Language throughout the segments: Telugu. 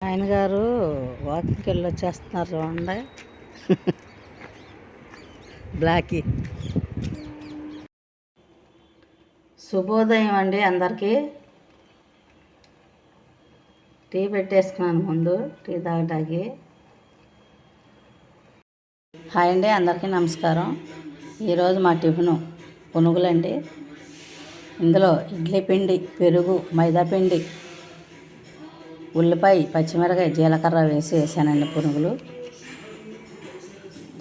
ఆయన గారు వాకింగ్కి వెళ్ళి వచ్చేస్తున్నారు చూడండి. బ్లాకీ. శుభోదయం అండి అందరికీ. టీ పెట్టేసుకున్నాను ముందు, టీ తాగటానికి. హాయ్ అండి అందరికీ నమస్కారం. ఈరోజు మా టిఫిను పునుగులండి. ఇందులో ఇడ్లీ పిండి, పెరుగు, మైదా పిండి, ఉల్లిపాయ, పచ్చిమిరకాయ, జీలకర్ర వేసానండి పునుగులు.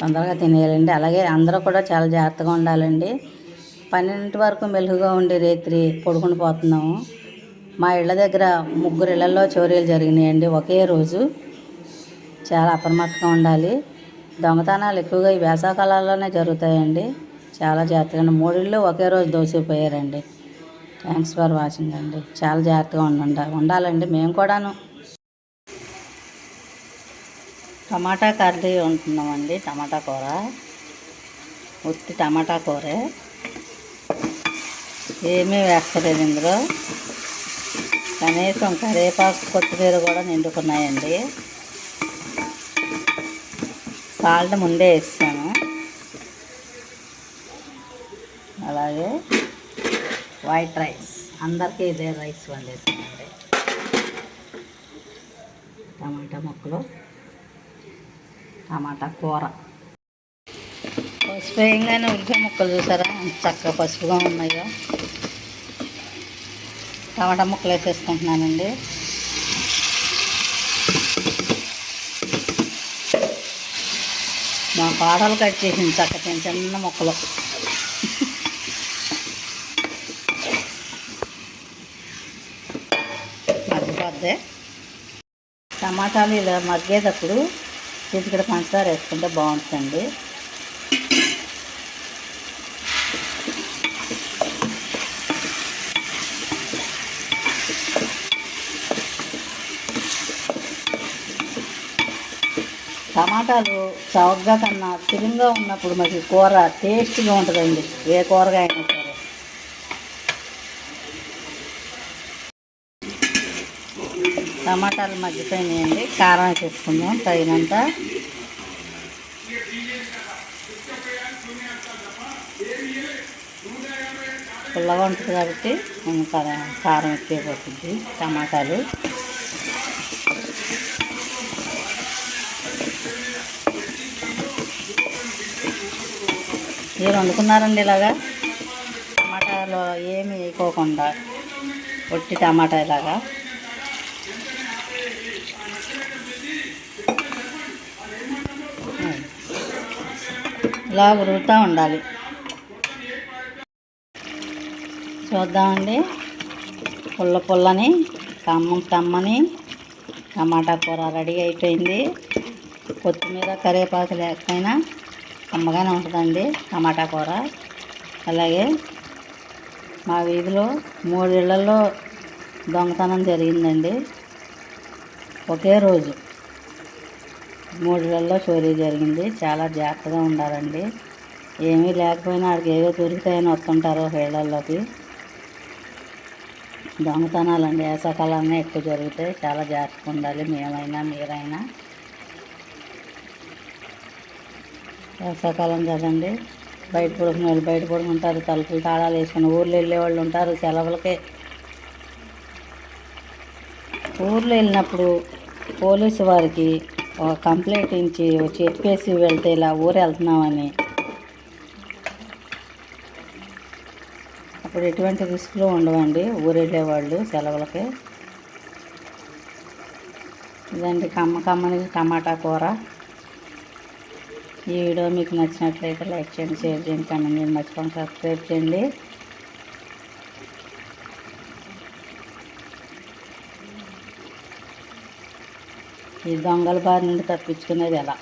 తొందరగా తినేయాలండి. అలాగే అందరూ కూడా చాలా జాగ్రత్తగా ఉండాలండి. 12 వరకు మెలుగుగా ఉండి రాత్రి పడుకుని పోతున్నాము. మా ఇళ్ళ దగ్గర 3 ఇళ్లలో చోరీలు జరిగినాయండి ఒకే రోజు. చాలా అప్రమత్తంగా ఉండాలి. దొంగతనాలు ఎక్కువగా ఈ వేసవకాలాల్లోనే జరుగుతాయండి. చాలా జాగ్రత్తగా 3 ఇళ్ళు ఒకే రోజు దోచుకుపోయారండి. థ్యాంక్స్ ఫర్ వాచింగ్ అండి. చాలా జాగ్రత్తగా ఉండాలండి. మేము కూడాను టమాటా కర్రీ వండుతున్నామండి. టమాటా కూర, ఉత్తి టమాటా కూరే, ఏమీ వేస్తలేదు ఇందులో. కనీసం కరివేపాకు, కొత్తిమీర కూడా నిండుకున్నాయండి. సాల్ట్ ముందే వేసాను. అలాగే వైట్ రైస్, అందరికీ ఇదే రైస్ వండేసానండి. టమాటా ముక్కలు, టమాటా కూర. పసుపు వేయంగానే ఉల్లిపాయ ముక్కలు చూసారా ఎంత చక్కగా పసుపుగా ఉన్నాయో. టమాటా ముక్కలు వేసేసుకుంటున్నానండి. మా పాడలు కట్ చేసింది చక్క చిన్న చిన్న ముక్కలు. మగ్గిపోద్ది. టమాటాలు ఇలా మగ్గేటప్పుడు చిటికెడు పంచదార వేసుకుంటే బాగుంటుందండి. టమాటాలు చౌకగా కన్నా తిరుగ్గా ఉన్నప్పుడు మనకి కూర టేస్ట్గా ఉంటుందండి. ఏ కూరగా అయినా సరే. టమాటాలు మగ్గిపోయినాయండి. కారం వేసేసుకుందాం తగినంత. పుల్లగా ఉంటుంది కాబట్టి కారం ఎక్కువైపోతుంది. టమాటాలు మీరు వండుకున్నారండి ఇలాగా. టమాటాలో ఏమి వేయకోకుండా ఒట్టి టమాటా ఇలాగా. ఇలా ఉరుగుతూ ఉండాలి. చూద్దామండి. పుల్లని కమ్మని టమాటా కూర రెడీ అయిపోయింది. కొత్తిమీర, కరివేపాకు లేకపోయినా కమ్మగానే ఉంటుందండి టమాటా కూర. అలాగే మా వీధిలో 3 ఇళ్లలో దొంగతనం జరిగిందండి ఒకే రోజు. 3 ఇళ్లలో చోరీ జరిగింది. చాలా జాగ్రత్తగా ఉండాలండి. ఏమీ లేకపోయినా ఆడికి ఏదో దొరుకుతాయని వస్తుంటారు ఇళ్లలోకి. దొంగతనాలండి వేసవకాలంలో ఎక్కువ జరుగుతాయి. చాలా జాగ్రత్తగా ఉండాలి. మేమైనా మీరైనా. వేసవకాలం కదండి. బయట పడుకుంటారు. తలుపులు తాళాలు వేసుకుని ఊర్లో వెళ్ళేవాళ్ళు ఉంటారు సెలవులకే. ఊర్లో వెళ్ళినప్పుడు పోలీసు వారికి ఒక కంప్లైంట్ ఇచ్చి చెప్పేసి వెళ్తే ఇలా ఊరు వెళ్తున్నామని. అప్పుడు ఎటువంటి రిస్క్లు ఉండవండి ఊరు వెళ్ళేవాళ్ళు సెలవులకి. ఇదండి కమ్మని టమాటా కూర. ఈ వీడియో మీకు నచ్చినట్లయితే లైక్ చేయండి, షేర్ చేయండి, కామెంట్ చేయండి, మర్చిపోండి సబ్స్క్రైబ్ చేయండి. ఈ దొంగల బారి నుండి తప్పించుకునేది ఎలా.